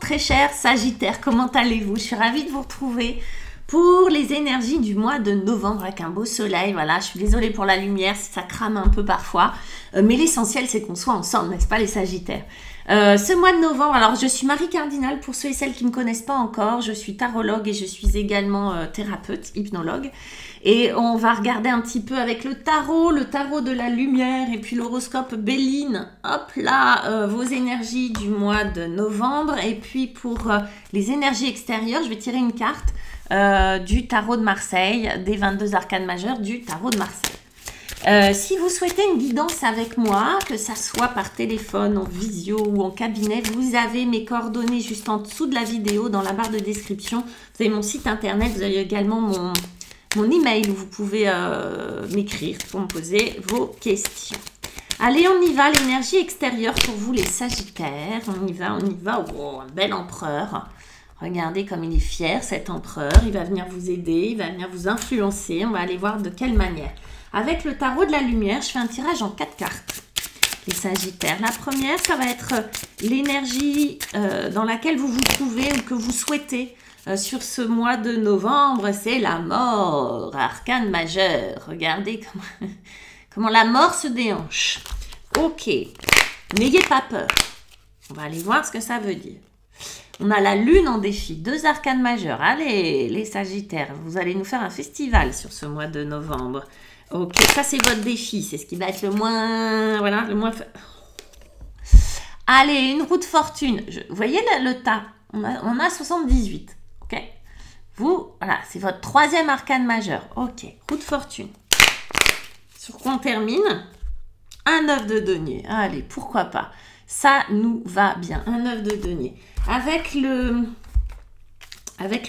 très chers Sagittaires, comment allez-vous? Je suis ravie de vous retrouver pour les énergies du mois de novembre avec un beau soleil. Voilà, je suis désolée pour la lumière, ça crame un peu parfois. Mais l'essentiel, c'est qu'on soit ensemble, n'est-ce pas les Sagittaires? Ce mois de novembre, alors je suis Marie Cardinal, pour ceux et celles qui ne me connaissent pas encore, je suis tarologue et je suis également thérapeute, hypnologue. Et on va regarder un petit peu avec le tarot de la lumière et puis l'horoscope Béline. Hop là, vos énergies du mois de novembre. Et puis pour les énergies extérieures, je vais tirer une carte du tarot de Marseille, des 22 arcanes majeures du tarot de Marseille. Si vous souhaitez une guidance avec moi, que ça soit par téléphone, en visio ou en cabinet, vous avez mes coordonnées juste en dessous de la vidéo, dans la barre de description. Vous avez mon site internet, vous avez également mon email où vous pouvez m'écrire pour me poser vos questions. Allez, on y va, l'énergie extérieure pour vous les Sagittaires. On y va. Oh, un bel empereur. Regardez comme il est fier, cet empereur. Il va venir vous aider, il va venir vous influencer. On va aller voir de quelle manière. Avec le tarot de la lumière, je fais un tirage en 4 cartes. Les Sagittaires. La première, ça va être l'énergie dans laquelle vous vous trouvez ou que vous souhaitez sur ce mois de novembre. C'est la mort, arcane majeur. Regardez comment la mort se déhanche. Ok, n'ayez pas peur. On va aller voir ce que ça veut dire. On a la lune en défi, 2 arcanes majeures. Allez, les Sagittaires, vous allez nous faire un festival sur ce mois de novembre. Ok, ça c'est votre défi, c'est ce qui va être le moins... Voilà, le moins... Allez, une roue de fortune. Vous voyez le tas, on a 78, ok. Vous, voilà, c'est votre 3e arcane majeur. Ok, roue de fortune. Sur quoi on termine? Un 9 de denier. Allez, pourquoi pas. Ça nous va bien, un 9 de denier. Avec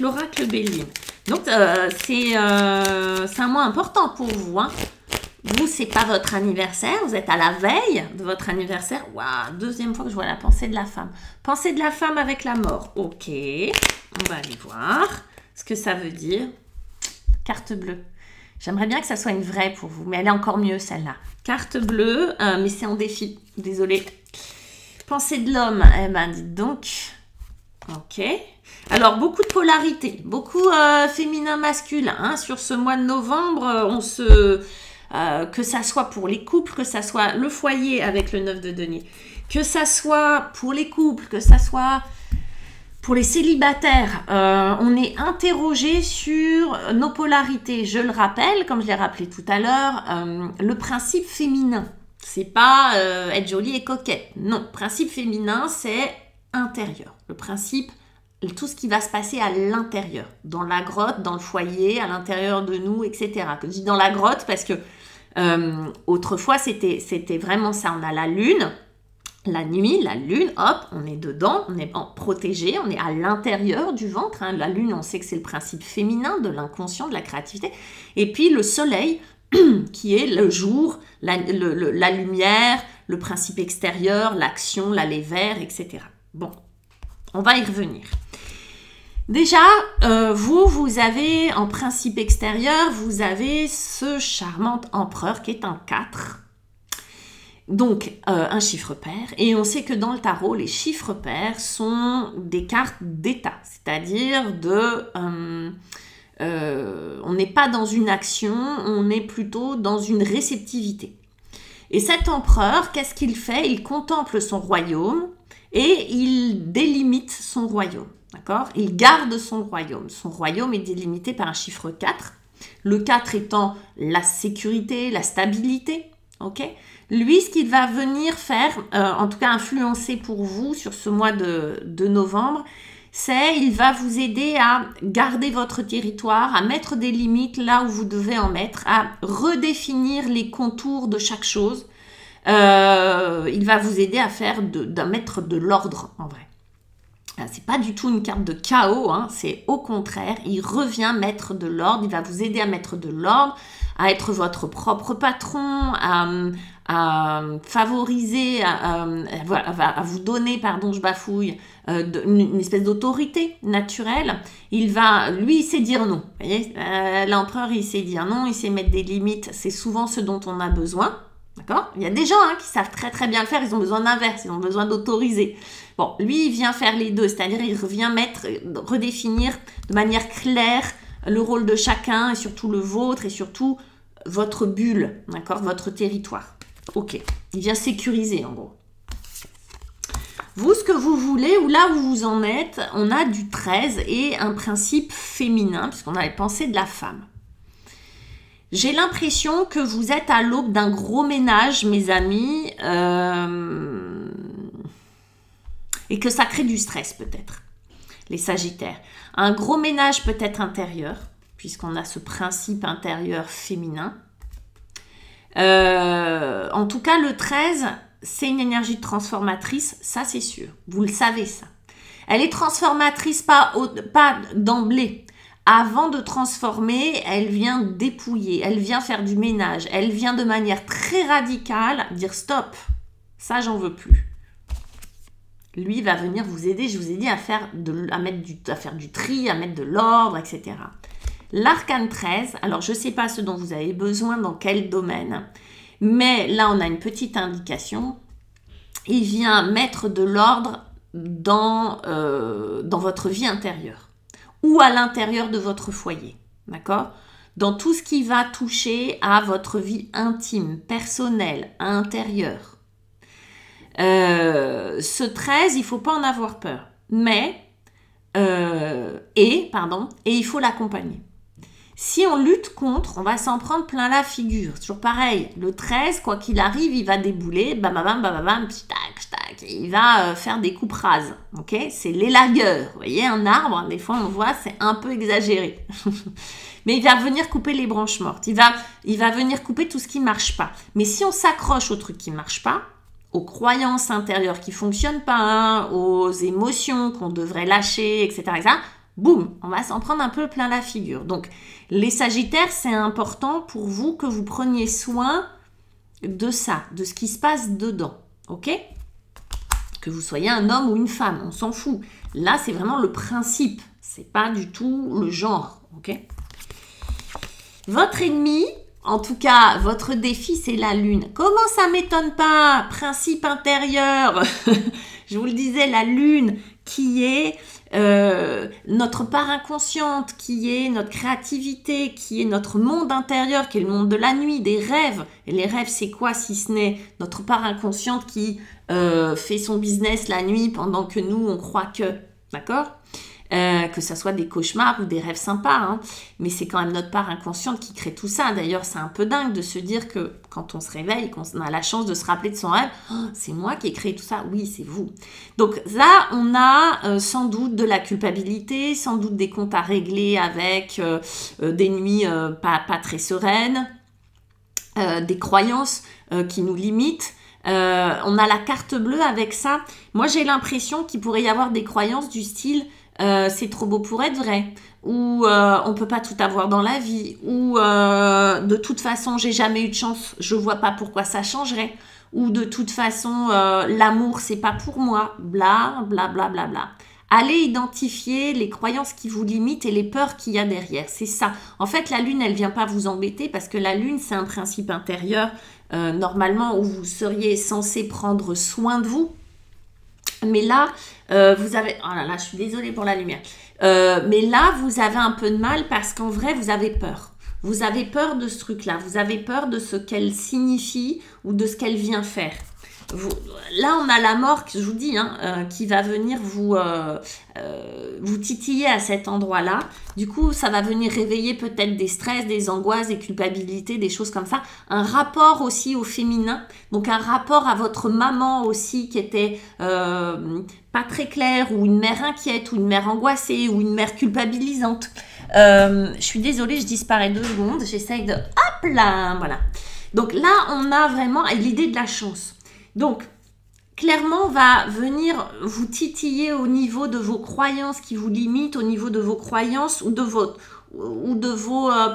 l'oracle Béline. Donc, c'est un mois important pour vous. Hein. Vous, c'est pas votre anniversaire. Vous êtes à la veille de votre anniversaire. Waouh, 2e fois que je vois la pensée de la femme. Pensée de la femme avec la mort. Ok, on va aller voir ce que ça veut dire. Carte bleue. J'aimerais bien que ça soit une vraie pour vous, mais elle est encore mieux celle-là. Carte bleue, mais c'est en défi. Désolée. Pensée de l'homme. Eh ben, dites donc. Ok. Alors, beaucoup de polarité, beaucoup féminin-masculin. Hein. Sur ce mois de novembre, que ça soit pour les couples, que ça soit le foyer avec le 9 de denier, que ça soit pour les couples, que ça soit pour les célibataires, on est interrogé sur nos polarités. Je le rappelle, comme je l'ai rappelé tout à l'heure, le principe féminin. C'est pas être jolie et coquette. Non, principe féminin, c'est intérieur. Le principe, tout ce qui va se passer à l'intérieur, dans la grotte, dans le foyer, à l'intérieur de nous, etc. Je dis dans la grotte parce que autrefois, c'était vraiment ça. On a la lune, la nuit, la lune, hop, on est dedans, on est protégé, on est à l'intérieur du ventre. Hein. La lune, on sait que c'est le principe féminin de l'inconscient, de la créativité. Et puis le soleil, qui est le jour, la lumière, le principe extérieur, l'action, l'aller vers, etc. Bon, on va y revenir. Déjà, vous avez en principe extérieur, vous avez ce charmant empereur qui est un 4. Donc, un chiffre pair. Et on sait que dans le tarot, les chiffres pairs sont des cartes d'état. C'est-à-dire on n'est pas dans une action, on est plutôt dans une réceptivité. Et cet empereur, qu'est-ce qu'il fait? Il contemple son royaume et il délimite son royaume. D'accord? Il garde son royaume. Son royaume est délimité par un chiffre 4. Le 4 étant la sécurité, la stabilité. Ok? Lui, ce qu'il va venir faire, en tout cas influencer pour vous sur ce mois de novembre, c'est il va vous aider à garder votre territoire, à mettre des limites là où vous devez en mettre, à redéfinir les contours de chaque chose. Il va vous aider à mettre de l'ordre en vrai. C'est pas du tout une carte de chaos, hein, c'est au contraire, il revient mettre de l'ordre, il va vous aider à mettre de l'ordre, à être votre propre patron, à favoriser, à vous donner, pardon, je bafouille, une espèce d'autorité naturelle. Lui, il sait dire non. Vous voyez, l'empereur, il sait dire non, il sait mettre des limites, c'est souvent ce dont on a besoin. D'accord? Il y a des gens qui savent très très bien le faire, ils ont besoin d'inverse, ils ont besoin d'autoriser. Bon, lui, il vient faire les deux, c'est-à-dire il revient redéfinir de manière claire le rôle de chacun et surtout le vôtre et surtout votre bulle, d'accord, votre territoire. Ok, il vient sécuriser en gros. Vous, ce que vous voulez, ou là où vous en êtes, on a du 13 et un principe féminin, puisqu'on avait pensé de la femme. J'ai l'impression que vous êtes à l'aube d'un gros ménage, mes amis, et que ça crée du stress peut-être, les Sagittaires. Un gros ménage peut-être intérieur, puisqu'on a ce principe intérieur féminin. En tout cas, le 13, c'est une énergie transformatrice, ça c'est sûr. Vous le savez ça. Elle est transformatrice pas d'emblée. Avant de transformer, elle vient dépouiller, elle vient faire du ménage, elle vient de manière très radicale dire stop, ça j'en veux plus. Lui va venir vous aider, je vous ai dit, à faire du tri, à mettre de l'ordre, etc. L'arcane 13, alors je ne sais pas ce dont vous avez besoin, dans quel domaine, mais là on a une petite indication. Il vient mettre de l'ordre dans votre vie intérieure ou à l'intérieur de votre foyer, d'accord? Dans tout ce qui va toucher à votre vie intime, personnelle, intérieure. Ce 13, il ne faut pas en avoir peur, mais et il faut l'accompagner. Si on lutte contre, on va s'en prendre plein la figure. C'est toujours pareil. Le 13, quoi qu'il arrive, il va débouler, bam, bam, bam, bam, tac, il va faire des coupes rases. Ok, c'est l'élagueur. Vous voyez, un arbre, des fois on voit, c'est un peu exagéré. Mais il va venir couper les branches mortes. Il va venir couper tout ce qui ne marche pas. Mais si on s'accroche au truc qui ne marche pas, aux croyances intérieures qui ne fonctionnent pas, aux émotions qu'on devrait lâcher, etc., boum, on va s'en prendre un peu plein la figure. Donc, les Sagittaires, c'est important pour vous que vous preniez soin de ça, de ce qui se passe dedans, ok? Que vous soyez un homme ou une femme, on s'en fout. Là, c'est vraiment le principe, c'est pas du tout le genre, ok? Votre ennemi, en tout cas, votre défi, c'est la Lune. Comment ça m'étonne pas? Principe intérieur, je vous le disais, la Lune qui est notre part inconsciente, qui est notre créativité, qui est notre monde intérieur, qui est le monde de la nuit, des rêves. Et les rêves, c'est quoi si ce n'est notre part inconsciente qui fait son business la nuit pendant que nous, on croit que... D'accord? Que ça soit des cauchemars ou des rêves sympas, hein. Mais c'est quand même notre part inconsciente qui crée tout ça. D'ailleurs, c'est un peu dingue de se dire que quand on se réveille, qu'on a la chance de se rappeler de son rêve, oh, c'est moi qui ai créé tout ça. Oui, c'est vous. Donc là, on a sans doute de la culpabilité, sans doute des comptes à régler avec des nuits pas très sereines, des croyances qui nous limitent. On a la carte bleue avec ça. Moi, j'ai l'impression qu'il pourrait y avoir des croyances du style c'est trop beau pour être vrai, ou on peut pas tout avoir dans la vie, ou de toute façon j'ai jamais eu de chance, je vois pas pourquoi ça changerait, ou de toute façon l'amour c'est pas pour moi, bla bla bla bla bla. Allez identifier les croyances qui vous limitent et les peurs qu'il y a derrière, c'est ça. En fait, la Lune, elle vient pas vous embêter parce que la Lune, c'est un principe intérieur normalement où vous seriez censé prendre soin de vous. Mais là, vous avez... Oh là là, je suis désolée pour la lumière. Mais là, vous avez un peu de mal parce qu'en vrai, vous avez peur. Vous avez peur de ce truc-là. Vous avez peur de ce qu'elle signifie ou de ce qu'elle vient faire. Là, on a la mort, je vous dis, qui va venir vous titiller à cet endroit-là. Du coup, ça va venir réveiller peut-être des stress, des angoisses, des culpabilités, des choses comme ça. Un rapport aussi au féminin. Donc, un rapport à votre maman aussi qui était pas très clair, ou une mère inquiète, ou une mère angoissée, ou une mère culpabilisante. Je suis désolée, je disparais 2 secondes. J'essaye de... Hop là, voilà. Donc là, on a vraiment l'idée de la chance. Donc, clairement, on va venir vous titiller au niveau de vos croyances qui vous limitent, au niveau de vos croyances ou de vos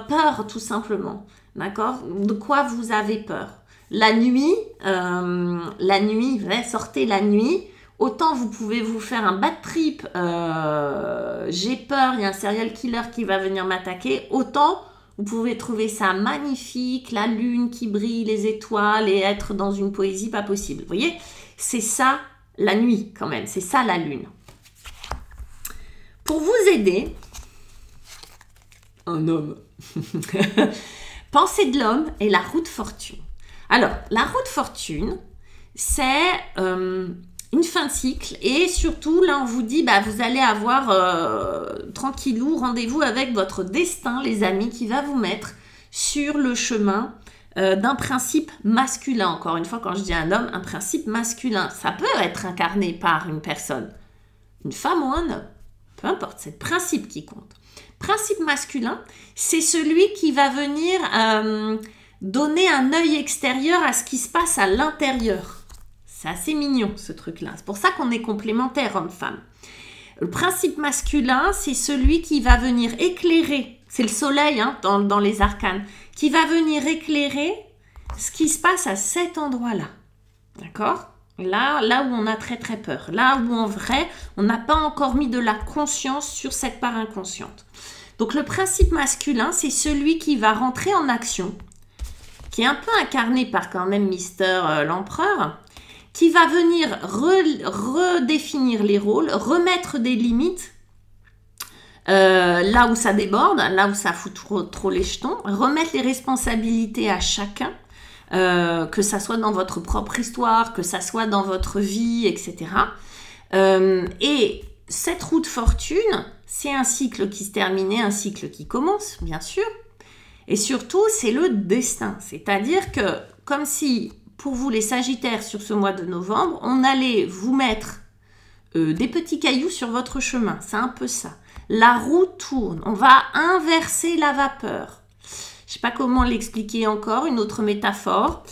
peurs, tout simplement. D'accord? De quoi vous avez peur? La nuit, sortez la nuit. Autant vous pouvez vous faire un bad trip, j'ai peur, il y a un serial killer qui va venir m'attaquer. Autant... Vous pouvez trouver ça magnifique, la lune qui brille, les étoiles et être dans une poésie pas possible. Vous voyez, c'est ça la nuit quand même. C'est ça la lune. Pour vous aider, un homme. Pensée de l'homme et la roue de fortune. Alors, la roue de fortune, c'est une fin de cycle et surtout, là, on vous dit, bah, vous allez avoir tranquillou rendez-vous avec votre destin, les amis, qui va vous mettre sur le chemin d'un principe masculin. Encore une fois, quand je dis un homme, un principe masculin. Ça peut être incarné par une personne, une femme ou un homme. Peu importe, c'est le principe qui compte. Principe masculin, c'est celui qui va venir donner un œil extérieur à ce qui se passe à l'intérieur. C'est assez mignon, ce truc-là. C'est pour ça qu'on est complémentaires, homme-femme. Le principe masculin, c'est celui qui va venir éclairer, c'est le soleil hein, dans les arcanes, qui va venir éclairer ce qui se passe à cet endroit-là. D'accord ? Là où on a très très peur. Là où en vrai, on n'a pas encore mis de la conscience sur cette part inconsciente. Donc le principe masculin, c'est celui qui va rentrer en action, qui est un peu incarné par quand même Mister l'Empereur, qui va venir redéfinir les rôles, remettre des limites là où ça déborde, là où ça fout trop les jetons, remettre les responsabilités à chacun, que ça soit dans votre propre histoire, que ça soit dans votre vie, etc. Et cette roue de fortune, c'est un cycle qui se termine et un cycle qui commence, bien sûr. Et surtout, c'est le destin. C'est-à-dire que, comme si, pour vous les Sagittaires, sur ce mois de novembre, on allait vous mettre des petits cailloux sur votre chemin. C'est un peu ça. La roue tourne. On va inverser la vapeur. Je ne sais pas comment l'expliquer encore, une autre métaphore.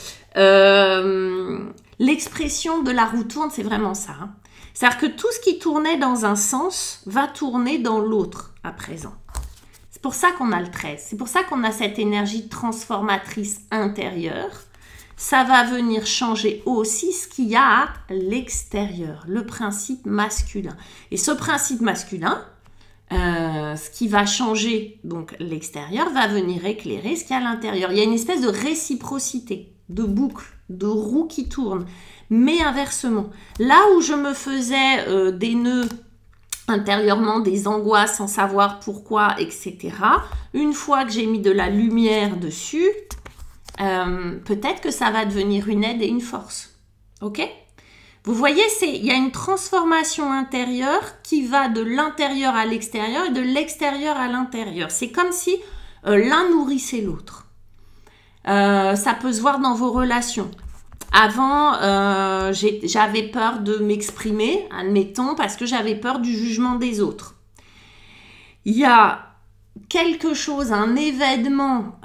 L'expression de la roue tourne, c'est vraiment ça. Hein. C'est-à-dire que tout ce qui tournait dans un sens va tourner dans l'autre à présent. C'est pour ça qu'on a le 13. C'est pour ça qu'on a cette énergie transformatrice intérieure. Ça va venir changer aussi ce qu'il y a à l'extérieur, le principe masculin. Et ce principe masculin, ce qui va changer donc l'extérieur va venir éclairer ce qu'il y a à l'intérieur. Il y a une espèce de réciprocité, de boucle, de roue qui tourne, mais inversement. Là où je me faisais des nœuds intérieurement, des angoisses sans savoir pourquoi, etc., une fois que j'ai mis de la lumière dessus, peut-être que ça va devenir une aide et une force. Ok ? Vous voyez, il y a une transformation intérieure qui va de l'intérieur à l'extérieur et de l'extérieur à l'intérieur. C'est comme si l'un nourrissait l'autre. Ça peut se voir dans vos relations. Avant, j'avais peur de m'exprimer, admettons, parce que j'avais peur du jugement des autres. Il y a quelque chose, un événement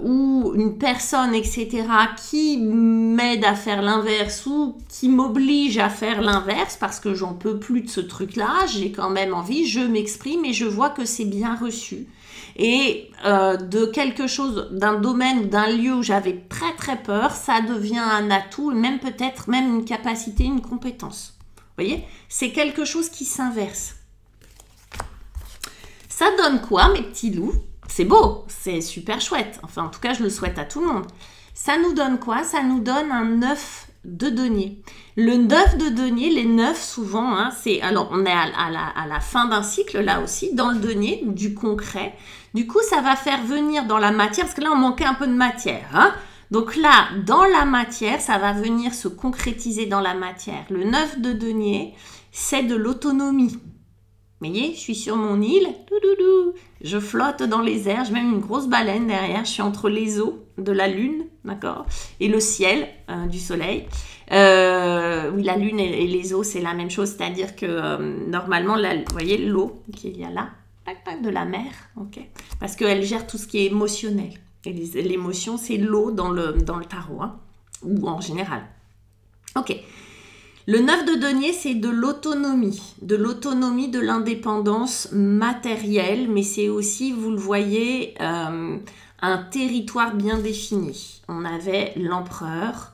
ou une personne, etc., qui m'aide à faire l'inverse ou qui m'oblige à faire l'inverse parce que j'en peux plus de ce truc-là, j'ai quand même envie, je m'exprime et je vois que c'est bien reçu. Et de quelque chose, d'un domaine ou d'un lieu où j'avais très très peur, ça devient un atout et même peut-être même une capacité, une compétence. Vous voyez ? C'est quelque chose qui s'inverse. Ça donne quoi, mes petits loups? C'est beau, c'est super chouette. Enfin, en tout cas, je le souhaite à tout le monde. Ça nous donne quoi? Ça nous donne un 9 de denier. Le 9 de denier, les 9 souvent, hein, c'est... Alors, on est à la fin d'un cycle, là aussi, dans le denier, du concret. Du coup, ça va faire venir dans la matière, parce que là, on manquait un peu de matière. Hein. Donc là, dans la matière, ça va venir se concrétiser dans la matière. Le 9 de denier, c'est de l'autonomie. Vous voyez, je suis sur mon île, je flotte dans les airs, j'ai même une grosse baleine derrière, je suis entre les eaux de la lune, d'accord, et le ciel du soleil. Oui, la lune et les eaux, c'est la même chose, c'est-à-dire que normalement, vous voyez l'eau qu'il y a là, de la mer, ok, parce qu'elle gère tout ce qui est émotionnel. Et l'émotion, c'est l'eau dans le tarot, hein, ou en général. Ok. Le 9 de denier, c'est de l'autonomie, de l'indépendance matérielle, mais c'est aussi, vous le voyez, un territoire bien défini. On avait l'empereur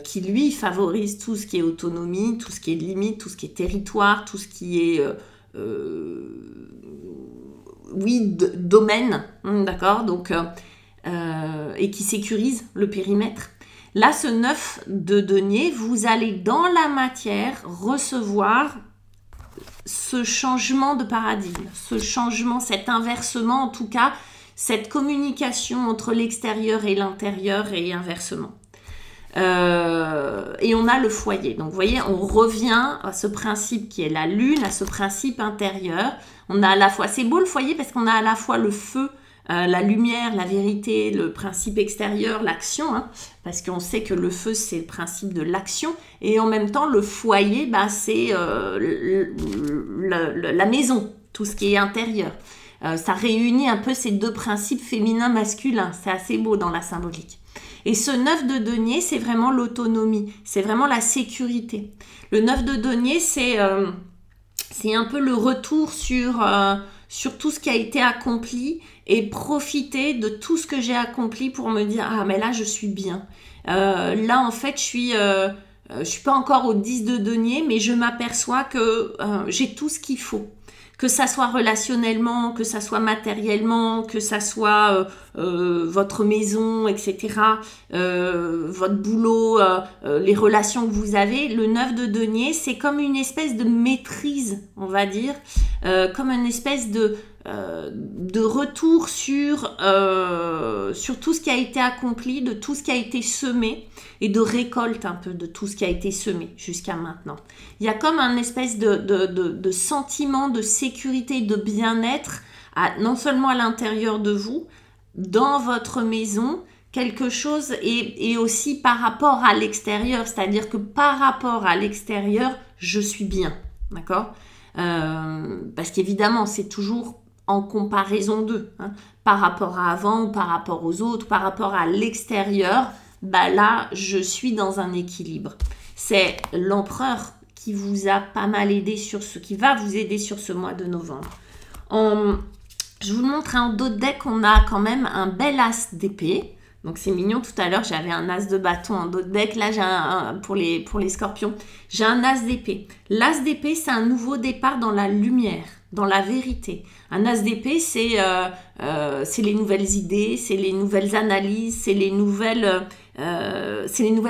qui, lui, favorise tout ce qui est autonomie, tout ce qui est limite, tout ce qui est territoire, tout ce qui est, domaine, d'accord, donc, et qui sécurise le périmètre. Là, ce 9 de denier, vous allez dans la matière recevoir ce changement de paradigme, ce changement, cet inversement, en tout cas, cette communication entre l'extérieur et l'intérieur et inversement. Et on a le foyer. Donc, vous voyez, on revient à ce principe qui est la lune, à ce principe intérieur. On a à la fois, c'est beau le foyer parce qu'on a à la fois le feu, la lumière, la vérité, le principe extérieur, l'action, hein, parce qu'on sait que le feu, c'est le principe de l'action. Et en même temps, le foyer, bah, c'est la maison, tout ce qui est intérieur. Ça réunit un peu ces deux principes féminin-masculin. C'est assez beau dans la symbolique. Et ce 9 de denier, c'est vraiment l'autonomie, c'est vraiment la sécurité. Le 9 de denier, c'est un peu le retour sur tout ce qui a été accompli et profiter de tout ce que j'ai accompli pour me dire « Ah, mais là, je suis bien. Là, en fait, je suis pas encore au 10 de denier, mais je m'aperçois que j'ai tout ce qu'il faut. » Que ça soit relationnellement, que ça soit matériellement, que ça soit votre maison, etc., votre boulot, les relations que vous avez, le 9 de denier, c'est comme une espèce de maîtrise, on va dire, comme une espèce de retour sur tout ce qui a été accompli, de tout ce qui a été semé, et de récolte un peu de tout ce qui a été semé jusqu'à maintenant. Il y a comme un espèce de sentiment de sécurité, de bien-être, non seulement à l'intérieur de vous, dans votre maison, quelque chose, et aussi par rapport à l'extérieur, c'est-à-dire que par rapport à l'extérieur, je suis bien, d'accord ? Parce qu'évidemment, c'est toujours en comparaison d'eux, hein, par rapport à avant, ou par rapport aux autres, par rapport à l'extérieur, bah là, je suis dans un équilibre. C'est l'empereur qui vous a pas mal aidé qui va vous aider sur ce mois de novembre. Je vous montre en dos de deck, on a quand même un bel as d'épée. Donc c'est mignon, tout à l'heure j'avais un as de bâton en dos de deck, là j'ai pour les scorpions, j'ai un as d'épée. L'as d'épée, c'est un nouveau départ dans la lumière, dans la vérité. Un as d'épée, c'est les nouvelles idées, c'est les nouvelles analyses, c'est les nouvelles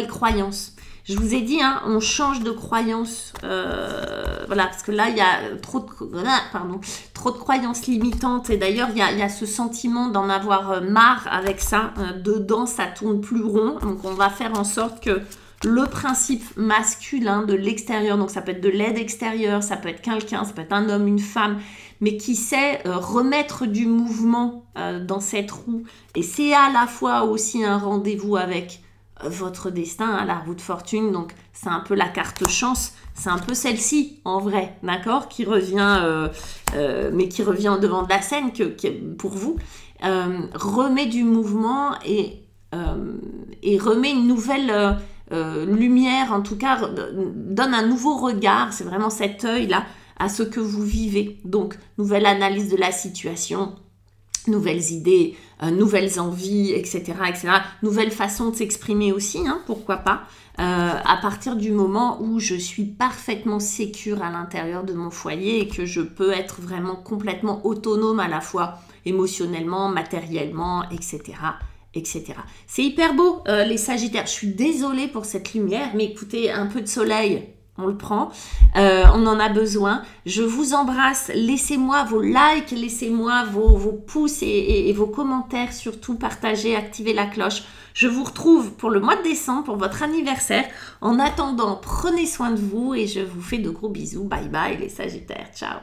croyances. Je vous ai dit, hein, on change de croyances, voilà, parce que là, il y a trop de croyances limitantes. Et d'ailleurs, il y a ce sentiment d'en avoir marre avec ça. Dedans, ça tourne plus rond. Donc, on va faire en sorte que le principe masculin de l'extérieur, donc ça peut être de l'aide extérieure, ça peut être quelqu'un, ça peut être un homme, une femme, mais qui sait remettre du mouvement dans cette roue. Et c'est à la fois aussi un rendez-vous avec votre destin, hein, la roue de fortune, donc c'est un peu la carte chance, c'est un peu celle-ci en vrai, d'accord, qui revient, mais qui revient en devant de la scène pour vous, remet du mouvement et remet une nouvelle lumière, en tout cas donne un nouveau regard, c'est vraiment cet œil-là à ce que vous vivez. Donc, nouvelle analyse de la situation, nouvelles idées, nouvelles envies, etc., etc. Nouvelle façon de s'exprimer aussi, hein, pourquoi pas, à partir du moment où je suis parfaitement sécure à l'intérieur de mon foyer et que je peux être vraiment complètement autonome à la fois émotionnellement, matériellement, etc., etc. C'est hyper beau, les Sagittaires. Je suis désolée pour cette lumière, mais écoutez, un peu de soleil, on le prend, on en a besoin. Je vous embrasse, laissez-moi vos likes, laissez-moi vos pouces et vos commentaires, surtout partagez, activez la cloche. Je vous retrouve pour le mois de décembre, pour votre anniversaire. En attendant, prenez soin de vous et je vous fais de gros bisous. Bye bye les Sagittaires, ciao.